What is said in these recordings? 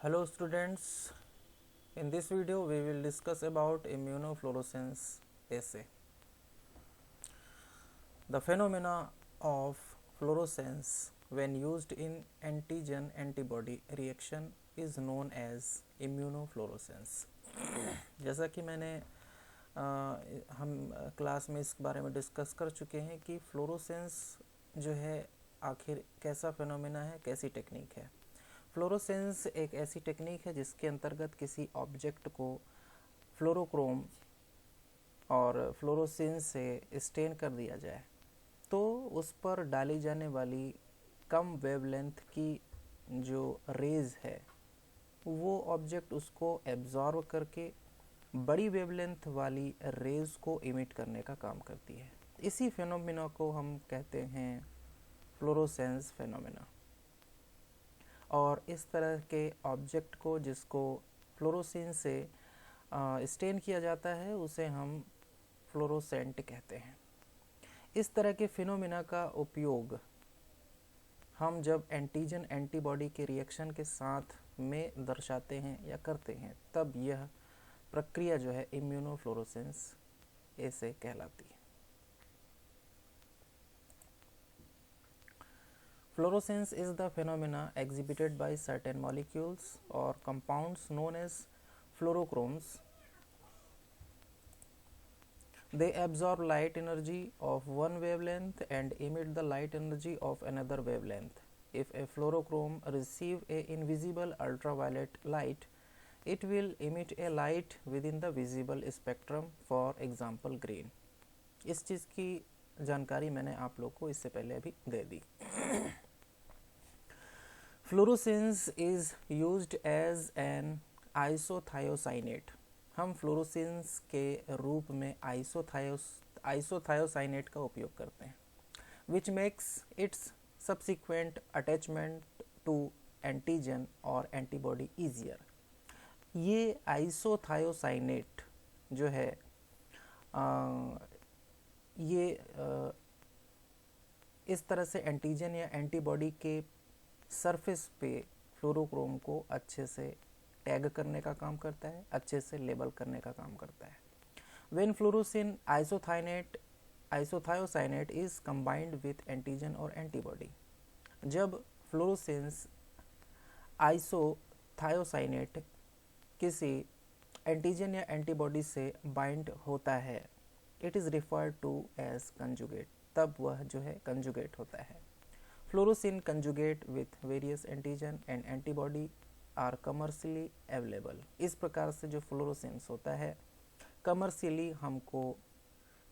Hello students, in this video we will discuss about immunofluorescence assay. The phenomena of fluorescence when used in antigen antibody reaction is known as immunofluorescence. जैसा कि हम class में इस बारे में discuss कर चुके हैं कि फ्लोरोसेंस जो है आखिर कैसा फेनोमेना है, कैसी टेक्निक है। फ्लोरोसेंस एक ऐसी टेक्निक है जिसके अंतर्गत किसी ऑब्जेक्ट को फ्लोरोक्रोम और फ्लोरोसिन से स्टेन कर दिया जाए तो उस पर डाली जाने वाली कम वेवलेंथ की जो रेज है वो ऑब्जेक्ट उसको एब्जॉर्व करके बड़ी वेवलेंथ वाली रेज को इमिट करने का काम करती है। इसी फेनोमेना को हम कहते हैं फ्लोरोसेंस फेनोमेना। और इस तरह के ऑब्जेक्ट को जिसको फ्लोरोसिन से स्टेन किया जाता है उसे हम फ्लोरोसेंट कहते हैं। इस तरह के फिनोमिना का उपयोग हम जब एंटीजन एंटीबॉडी के रिएक्शन के साथ में दर्शाते हैं या करते हैं तब यह प्रक्रिया जो है इम्यूनोफ्लोरोसेंस ऐसे कहलाती है। Fluorescence is the phenomena exhibited by certain molecules or compounds known as fluorochromes. They absorb light energy of one wavelength and emit the light energy of another wavelength. If a fluorochrome receives a invisible ultraviolet light, it will emit a light within the visible spectrum, for example green. इस चीज़ की जानकारी मैंने आप लोग को इससे पहले अभी दे दी। Fluorescence is used as an isothiocyanate. हम फ्लोरोसेंस के रूप में आइसोथायोसाइनेट का उपयोग करते हैं, which makes its subsequent attachment to antigen और antibody easier. ये आइसोथायोसाइनेट जो है इस तरह से एंटीजन या एंटीबॉडी के सरफेस पे फ्लोरोक्रोम को अच्छे से टैग करने का काम करता है, अच्छे से लेबल करने का काम करता है। When fluorescein isothiocyanate is combined with antigen और antibody, जब फ्लोरोसेंस आइसोथायोसाइनेट किसी एंटीजन या एंटीबॉडी से बाइंड होता है, it is referred to as conjugate, तब वह जो है कंजुगेट होता है। Fluorescein conjugate with various antigen and antibody are commercially available. इस प्रकार से जो फ्लोरोसेंस होता है कमर्शियली हमको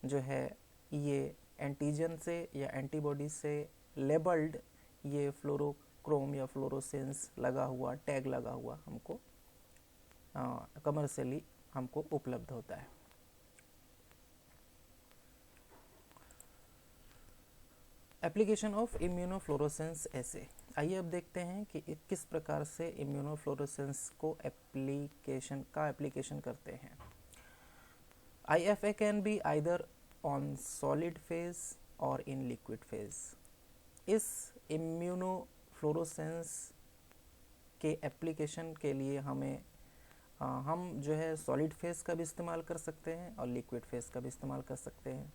जो है ये एंटीजन से या एंटीबॉडी से लेबल्ड ये फ्लोरोक्रोम या फ्लोरोसेंस लगा हुआ टैग लगा हुआ हमको कमर्शियली हमको उपलब्ध होता है। एप्लीकेशन ऑफ इम्यूनोफ्लोरोसेंस ऐसे, आइए अब देखते हैं कि किस प्रकार से इम्यूनोफ्लोरोसेंस को एप्लीकेशन करते हैं। IFA can be either on solid phase और इन लिक्विड फेज। इस इम्यूनोफ्लोरोसेंस के एप्लीकेशन के लिए हम जो है सॉलिड फेज का भी इस्तेमाल कर सकते हैं और लिक्विड फेज का भी इस्तेमाल कर सकते हैं।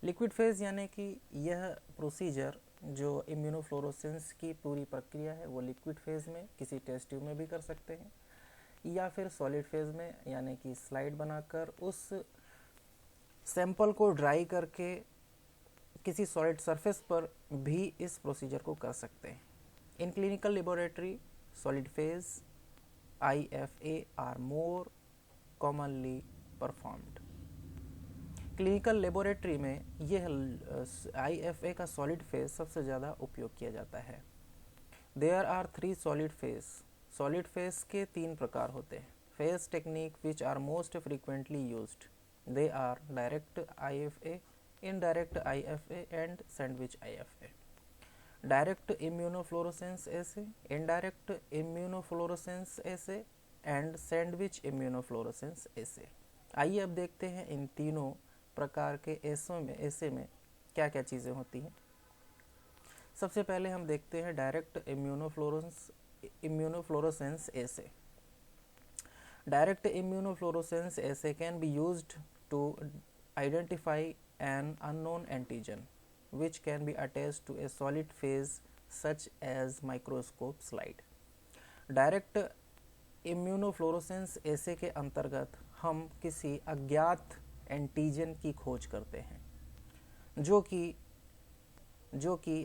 लिक्विड फेज यानी कि यह प्रोसीजर जो इम्यूनोफ्लोरोसेंस की पूरी प्रक्रिया है वो लिक्विड फेज में किसी टेस्ट ट्यूब में भी कर सकते हैं या फिर सॉलिड फेज में, यानी कि स्लाइड बनाकर उस सैंपल को ड्राई करके किसी सॉलिड सरफेस पर भी इस प्रोसीजर को कर सकते हैं। In clinical laboratory solid phase IFA are more commonly performed. Clinical laboratory में यह IFA का सॉलिड फेज सबसे ज़्यादा उपयोग किया जाता है। There are 3 solid phase. Solid phase के 3 प्रकार होते हैं। Phase technique which are most frequently used, they are direct IFA, indirect IFA and sandwich IFA। Direct immunofluorescence ऐसे, इनडायरेक्ट इम्यूनोफ्लोरोसेंस ऐसे एंड सैंडविच इम्यूनोफ्लोरोसेंस ऐसे। आइए अब देखते हैं इन तीनों प्रकार के ऐसे में क्या क्या चीज़ें होती हैं। सबसे पहले हम देखते हैं direct immunofluorescence assay. Direct immunofluorescence assay can be used to identify an unknown antigen which can be attached to a solid phase such as microscope slide. Direct immunofluorescence ऐसे के अंतर्गत हम किसी अज्ञात एंटीजन की खोज करते हैं जो कि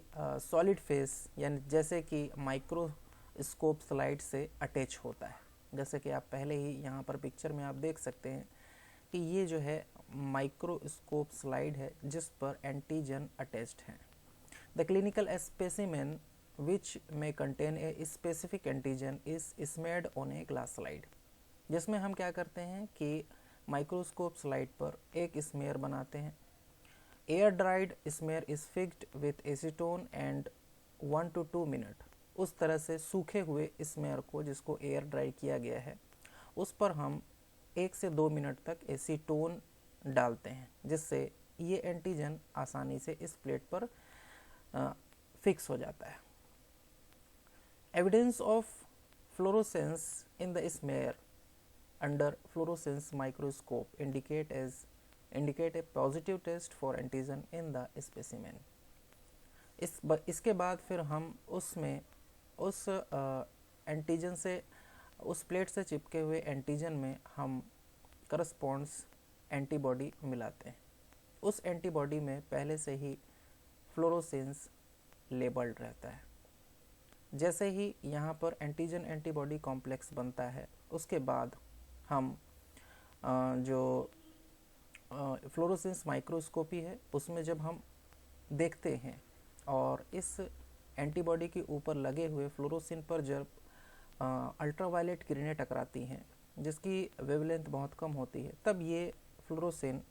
सॉलिड फेस यानी जैसे कि माइक्रोस्कोप स्लाइड से अटैच होता है। जैसे कि आप पहले ही यहाँ पर पिक्चर में आप देख सकते हैं कि ये जो है माइक्रोस्कोप स्लाइड है जिस पर एंटीजन अटैच्ड है। The clinical specimen which may contain a specific antigen is smeared on a glass slide, जिसमें हम क्या करते हैं कि माइक्रोस्कोप स्लाइड पर एक स्मेयर बनाते हैं। Air dried smear is fixed with acetone and 1 to 2 minute. उस तरह से सूखे हुए स्मेयर को जिसको एयर ड्राई किया गया है उस पर हम 1 से 2 मिनट तक एसीटोन डालते हैं जिससे ये एंटीजन आसानी से इस प्लेट पर फिक्स हो जाता है। Evidence of fluorescence in the smear under fluorescence microscope indicate a positive test for antigen in the specimen. इसके बाद फिर हम उसमें उस एंटीजन से उस प्लेट से चिपके हुए एंटीजन में हम करस्पॉन्ड्स एंटीबॉडी मिलाते हैं। उस एंटीबॉडी में पहले से ही फ्लोरोसेंस लेबल्ड रहता है। जैसे ही यहाँ पर एंटीजन एंटीबॉडी कॉम्प्लेक्स बनता है उसके बाद हम जो फ्लोरोसेंस माइक्रोस्कोपी है उसमें जब हम देखते हैं और इस एंटीबॉडी के ऊपर लगे हुए फ्लोरोसिन पर जब अल्ट्रावायलेट किरणें टकराती हैं जिसकी वेवलेंथ बहुत कम होती है तब ये फ्लोरोसिन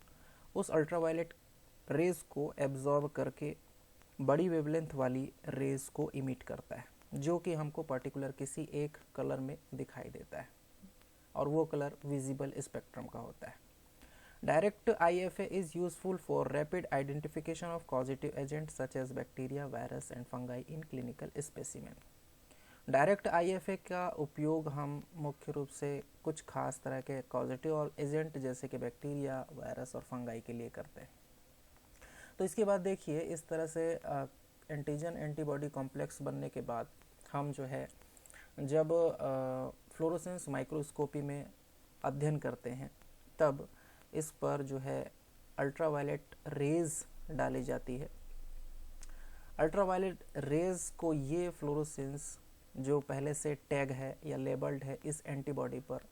उस अल्ट्रावायलेट रेज को एब्जॉर्ब करके बड़ी वेवलेंथ वाली रेज को इमिट करता है जो कि हमको पर्टिकुलर किसी एक कलर में दिखाई देता है और वो कलर विजिबल स्पेक्ट्रम का होता है। Direct IFA is useful for rapid identification of causative agent such as bacteria, virus and fungi in clinical specimen. Direct IFA का उपयोग हम मुख्य रूप से कुछ खास तरह के कॉजेटिव और एजेंट जैसे कि बैक्टीरिया, वायरस और फंगाई के लिए करते हैं। तो इसके बाद देखिए इस तरह से एंटीजन एंटीबॉडी कॉम्प्लेक्स बनने के बाद हम जो है जब फ्लोरोसेंस माइक्रोस्कोपी में अध्ययन करते हैं तब इस पर जो है अल्ट्रावायलेट रेज डाली जाती है। अल्ट्रावायलेट रेज को ये फ्लोरोसेंस जो पहले से टैग है या लेबल्ड है इस एंटीबॉडी पर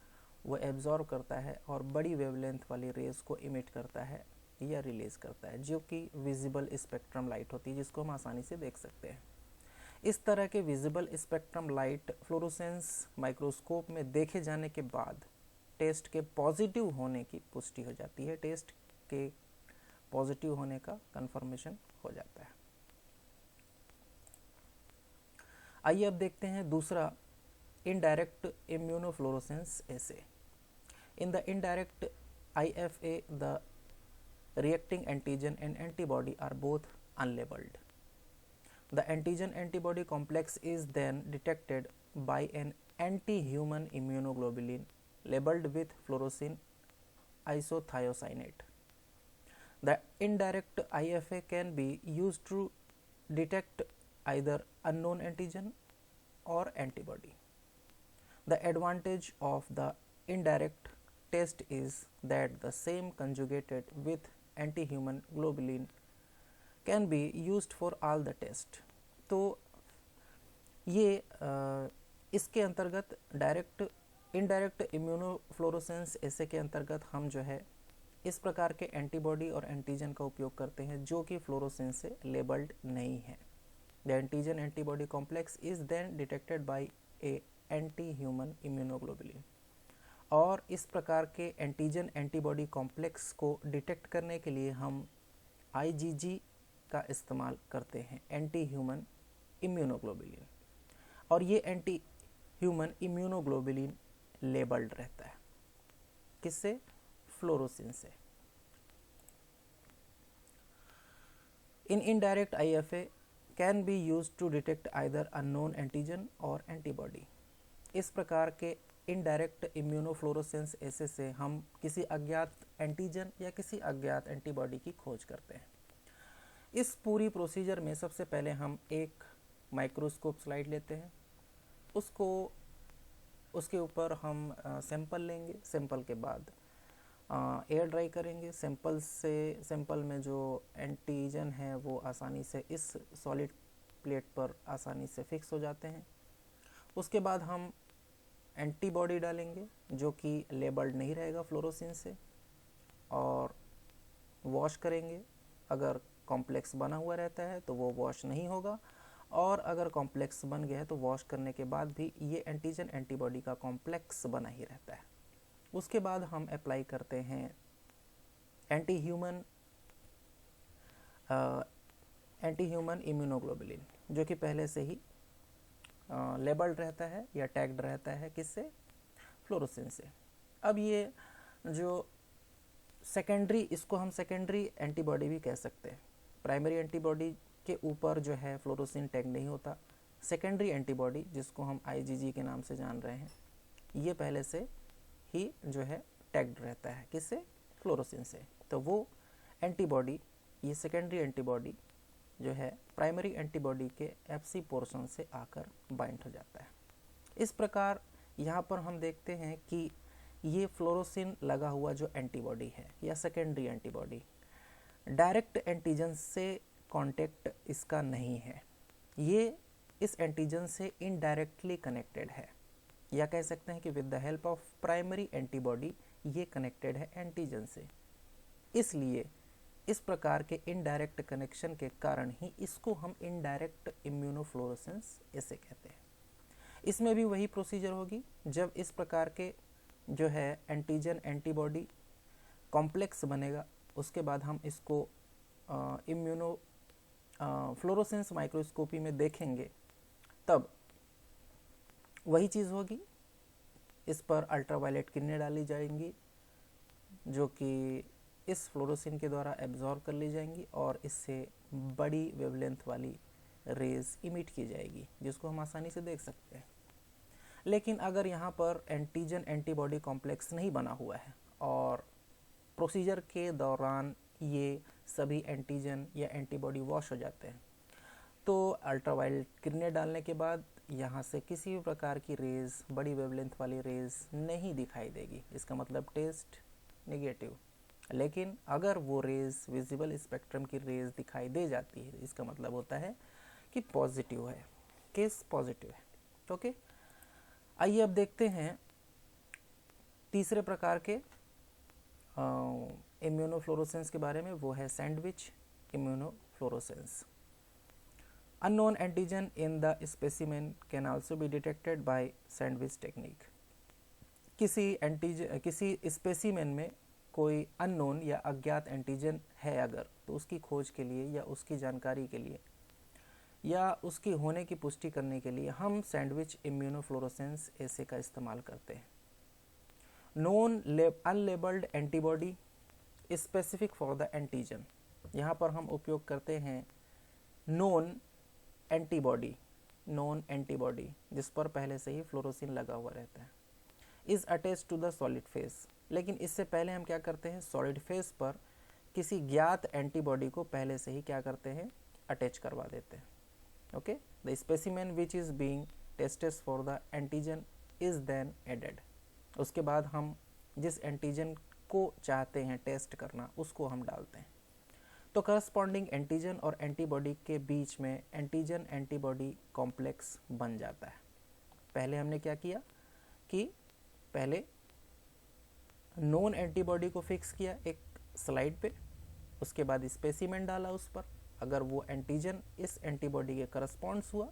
वो एब्जॉर्ब करता है और बड़ी वेवलेंथ वाली रेज को इमिट करता है या रिलीज करता है जो कि विजिबल स्पेक्ट्रम लाइट होती है जिसको हम आसानी से देख सकते हैं। इस तरह के visible spectrum light fluorescence microscope में देखे जाने के बाद टेस्ट के पॉजिटिव होने की पुष्टि हो जाती है, टेस्ट के पॉजिटिव होने का कंफर्मेशन हो जाता है। आइए अब देखते हैं दूसरा indirect immunofluorescence essay. In the indirect IFA the reacting antigen and antibody are both unlabeled. The antigen antibody complex is then detected by an anti-human immunoglobulin labeled with fluorescein isothiocyanate. The indirect IFA can be used to detect either unknown antigen or antibody. The advantage of the indirect test is that the same conjugated with anti-human globulin can be used for all the test. तो ये इसके अंतर्गत indirect immunofluorescence ऐसे के अंतर्गत हम जो है इस प्रकार के एंटीबॉडी और एंटीजन का उपयोग करते हैं जो कि फ्लोरोसेंस से लेबल्ड नहीं है। The antigen antibody complex is then detected by a anti human immunoglobulin. और इस प्रकार के एंटीजन एंटीबॉडी कॉम्प्लेक्स को डिटेक्ट करने के लिए हम IgG का इस्तेमाल करते हैं, एंटी ह्यूमन इम्यूनोग्लोबुलिन। और ये एंटी ह्यूमन इम्यूनोग्लोबुलिन लेबल्ड रहता है किससे? फ्लोरोसिन से। In indirect IFA can be use to detect either unknown antigen और एंटीबॉडी। इस प्रकार के इनडायरेक्ट इम्यूनोफ्लोरोसेंस ऐसे से हम किसी अज्ञात एंटीजन या किसी अज्ञात एंटीबॉडी की खोज करते हैं। इस पूरी प्रोसीजर में सबसे पहले हम एक माइक्रोस्कोप स्लाइड लेते हैं, उसके ऊपर हम सैंपल लेंगे। सैंपल के बाद एयर ड्राई करेंगे। सैंपल में जो एंटीजन है वो आसानी से इस सॉलिड प्लेट पर आसानी से फिक्स हो जाते हैं। उसके बाद हम एंटीबॉडी डालेंगे जो कि लेबल्ड नहीं रहेगा फ्लोरोसिन से, और वॉश करेंगे। अगर कॉम्प्लेक्स बना हुआ रहता है तो वो वॉश नहीं होगा, और अगर कॉम्प्लेक्स बन गया है तो वॉश करने के बाद भी ये एंटीजन एंटीबॉडी का कॉम्प्लेक्स बना ही रहता है। उसके बाद हम अप्लाई करते हैं एंटी ह्यूमन इम्यूनोग्लोबुलिन, जो कि पहले से ही लेबल्ड रहता है या टैग्ड रहता है किससे, फ्लोरोसिन से। अब ये जो सेकेंडरी, इसको हम सेकेंडरी एंटीबॉडी भी कह सकते हैं। प्राइमरी एंटीबॉडी के ऊपर जो है फ्लोरोसिन टैग नहीं होता। सेकेंडरी एंटीबॉडी जिसको हम IgG के नाम से जान रहे हैं, ये पहले से ही जो है टैग्ड रहता है किससे, फ्लोरोसिन से। तो वो एंटीबॉडी, ये सेकेंडरी एंटीबॉडी जो है प्राइमरी एंटीबॉडी के FC पोर्शन से आकर बाइंड हो जाता है। इस प्रकार यहाँ पर हम देखते हैं कि ये फ्लोरोसिन लगा हुआ जो एंटीबॉडी है या सेकेंडरी एंटीबॉडी, डायरेक्ट एंटीजन से कांटेक्ट इसका नहीं है, ये इस एंटीजन से इनडायरेक्टली कनेक्टेड है, या कह सकते हैं कि with the help of primary antibody ये कनेक्टेड है एंटीजन से। इसलिए इस प्रकार के इनडायरेक्ट कनेक्शन के कारण ही इसको हम इनडायरेक्ट इम्यूनोफ्लोरोसेंस ऐसे कहते हैं। इसमें भी वही प्रोसीजर होगी। जब इस प्रकार के जो है एंटीजन एंटीबॉडी कॉम्प्लेक्स बनेगा, उसके बाद हम इसको इम्यूनो फ्लोरोसेंस माइक्रोस्कोपी में देखेंगे, तब वही चीज़ होगी। इस पर अल्ट्रावायलेट किरणें डाली जाएंगी जो कि इस फ्लोरोसिन के द्वारा एब्जॉर्ब कर ली जाएंगी, और इससे बड़ी वेवलेंथ वाली रेज इमिट की जाएगी जिसको हम आसानी से देख सकते हैं। लेकिन अगर यहाँ पर एंटीजन एंटीबॉडी कॉम्प्लेक्स नहीं बना हुआ है और प्रोसीजर के दौरान ये सभी एंटीजन या एंटीबॉडी वॉश हो जाते हैं, तो अल्ट्रावायलेट किरणें डालने के बाद यहाँ से किसी भी प्रकार की रेज, बड़ी वेवलेंथ वाली रेज नहीं दिखाई देगी। इसका मतलब टेस्ट नेगेटिव। लेकिन अगर वो रेज विजिबल स्पेक्ट्रम की रेज दिखाई दे जाती है, इसका मतलब होता है कि पॉजिटिव है, केस पॉजिटिव है। ओके, आइए अब देखते हैं तीसरे प्रकार के इम्यूनोफ्लोरोसेंस के बारे में। वो है sandwich immunofluorescence. Unknown antigen in the specimen can also be detected by sandwich technique. किसी स्पेसिमेन में कोई अननोन या अज्ञात एंटीजन है अगर, तो उसकी खोज के लिए या उसकी जानकारी के लिए या उसकी होने की पुष्टि करने के लिए हम सैंडविच इम्यूनोफ्लोरोसेंस ऐसे का इस्तेमाल करते हैं। Non unlabelled antibody specific for the antigen, यहाँ पर हम उपयोग करते हैं नॉन एंटीबॉडी जिस पर पहले से ही फ्लोरोसिन लगा हुआ रहता है, is attach to the solid phase. लेकिन इससे पहले हम क्या करते हैं, सॉलिड फेस पर किसी ज्ञात एंटीबॉडी को पहले से ही क्या करते हैं, अटैच करवा देते हैं। Okay, the specimen which is being tested for the antigen is then added. उसके बाद हम जिस एंटीजन को चाहते हैं टेस्ट करना उसको हम डालते हैं। तो करस्पॉन्डिंग एंटीजन और एंटीबॉडी के बीच में एंटीजन एंटीबॉडी कॉम्प्लेक्स बन जाता है। पहले हमने क्या किया कि पहले नॉन एंटीबॉडी को फिक्स किया एक स्लाइड पे, उसके बाद स्पेसिमेन डाला उस पर। अगर वो एंटीजन इस एंटीबॉडी के करस्पॉन्ड्स हुआ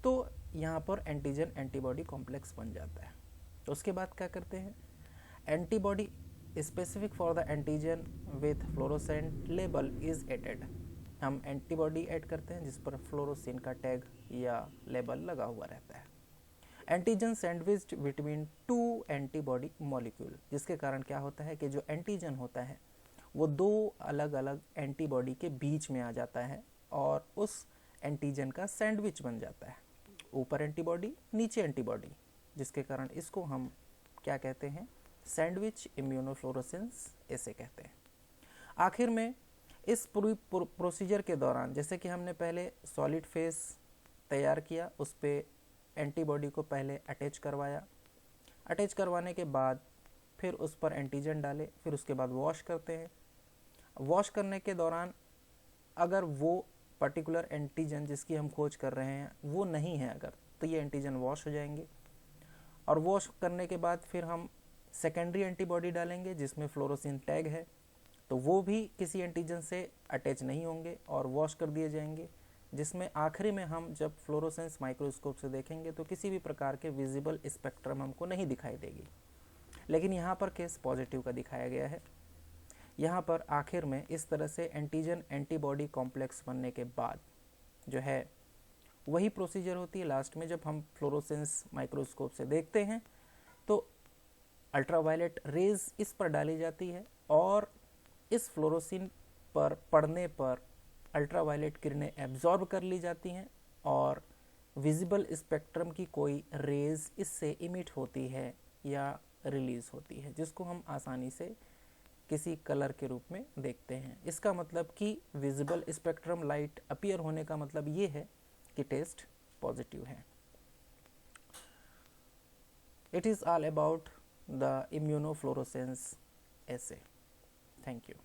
तो यहाँ पर एंटीजन एंटीबॉडी कॉम्प्लेक्स बन जाता है। तो उसके बाद क्या करते हैं, antibody specific for the antigen with fluorescent label is added. हम एंटीबॉडी ऐड करते हैं जिस पर फ्लोरोसिन का टैग या लेबल लगा हुआ रहता है। Antigen sandwiched between two antibody molecule, जिसके कारण क्या होता है कि जो एंटीजन होता है वो दो अलग अलग एंटीबॉडी के बीच में आ जाता है और उस एंटीजन का सैंडविच बन जाता है, ऊपर एंटीबॉडी नीचे एंटीबॉडी, जिसके कारण इसको हम क्या कहते हैं, सैंडविच इम्यूनोफ्लोरेसेंस ऐसे कहते हैं। आखिर में इस पूरी प्रोसीजर के दौरान, जैसे कि हमने पहले सॉलिड फेस तैयार किया, उस पर एंटीबॉडी को पहले अटैच करवाया, अटैच करवाने के बाद फिर उस पर एंटीजन डाले, फिर उसके बाद वॉश करते हैं। वॉश करने के दौरान अगर वो पर्टिकुलर एंटीजन जिसकी हम खोज कर रहे हैं वो नहीं है अगर, तो ये एंटीजन वॉश हो जाएंगे, और वॉश करने के बाद फिर हम सेकेंडरी एंटीबॉडी डालेंगे जिसमें फ्लोरोसिन टैग है, तो वो भी किसी एंटीजन से अटैच नहीं होंगे और वॉश कर दिए जाएंगे, जिसमें आखिरी में हम जब फ्लोरोसेंस माइक्रोस्कोप से देखेंगे तो किसी भी प्रकार के विजिबल स्पेक्ट्रम हमको नहीं दिखाई देगी। लेकिन यहाँ पर केस पॉजिटिव का दिखाया गया है। यहाँ पर आखिर में इस तरह से एंटीजन एंटीबॉडी कॉम्प्लेक्स बनने के बाद जो है वही प्रोसीजर होती है लास्ट में, जब हम फ्लोरोसेंस माइक्रोस्कोप से देखते हैं तो अल्ट्रावायलेट रेज इस पर डाली जाती है और इस फ्लोरोसिन पर पड़ने पर अल्ट्रावायलेट किरणें एब्जॉर्ब कर ली जाती हैं और विजिबल स्पेक्ट्रम की कोई रेज इससे इमिट होती है या रिलीज होती है, जिसको हम आसानी से किसी कलर के रूप में देखते हैं। इसका मतलब कि विजिबल स्पेक्ट्रम लाइट अपीयर होने का मतलब ये है कि टेस्ट पॉजिटिव है। It is all about the immunofluorescence assay. Thank you.